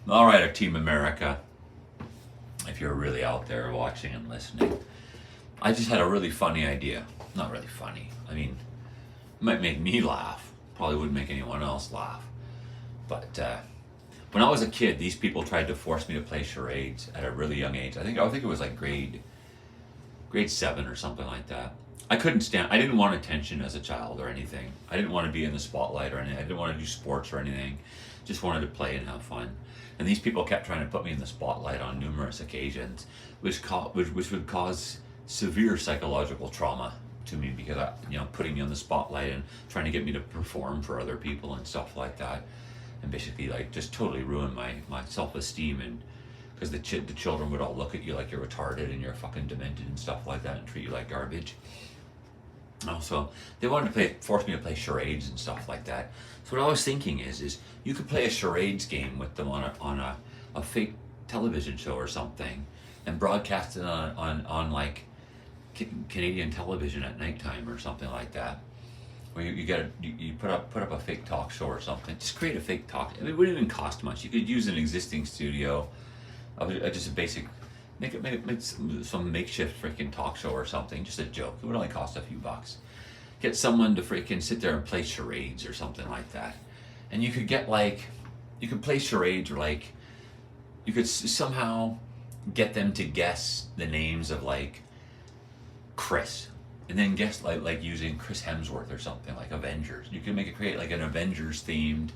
All right, Team America, if you're really out there watching and listening, I just had a really funny idea. Not really funny. I mean, it might make me laugh. Probably wouldn't make anyone else laugh. But when I was a kid, these people tried to force me to play charades at a really young age. I think it was like grade 7 or something like that. I couldn't stand. I didn't want attention as a child or anything. I didn't want to be in the spotlight or anything. I didn't want to do sports or anything. Just wanted to play and have fun. And these people kept trying to put me in the spotlight on numerous occasions, which would cause severe psychological trauma to me because putting me on the spotlight and trying to get me to perform for other people and stuff like that, and basically like just totally ruin my self-esteem, and because the children would all look at you like you're retarded and you're fucking demented and stuff like that and treat you like garbage. Also, they wanted to force me to play charades and stuff like that. So what I was thinking is you could play a charades game with them on a fake television show or something, and broadcast it on like Canadian television at nighttime or something like that. Where you put up a fake talk show or something. Just create a fake talk. I mean, it wouldn't even cost much. You could use an existing studio, just a basic. Make some makeshift freaking talk show or something, just a joke. It would only cost a few bucks. Get someone to freaking sit there and play charades or something like that. And you could play charades, or like, you could somehow get them to guess the names of like Chris. And then guess like using Chris Hemsworth or something, like Avengers. You can create like an Avengers themed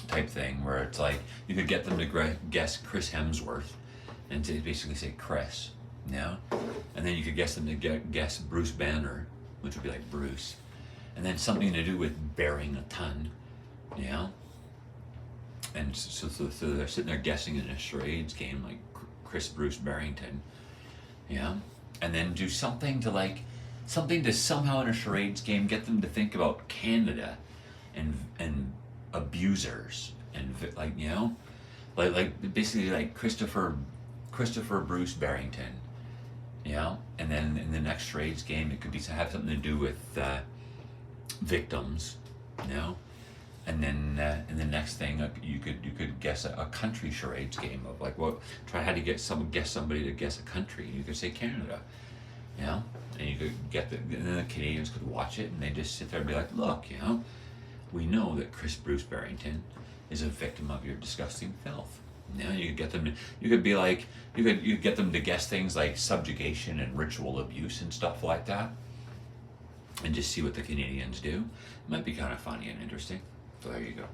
type thing, where it's like you could get them to guess Chris Hemsworth and to basically say Chris, and then you could guess them to guess Bruce Banner, which would be like Bruce, and then something to do with bearing a ton, and so they're sitting there guessing in a charades game like Chris Bruce Barrington, and then do something to somehow in a charades game get them to think about Canada and abusers and like basically like Christopher Bruce Barrington, and then in the next charades game it could have something to do with victims, and then in the next thing you could guess a country charades game of like how to guess somebody to guess a country. You could say Canada, and you could and then the Canadians could watch it and they just sit there and be like, look, we know that Chris Bruce Barrington is a victim of your disgusting filth. You could get them to, you could get them to guess things like subjugation and ritual abuse and stuff like that, and just see what the Canadians do. It might be kind of funny and interesting. So there you go.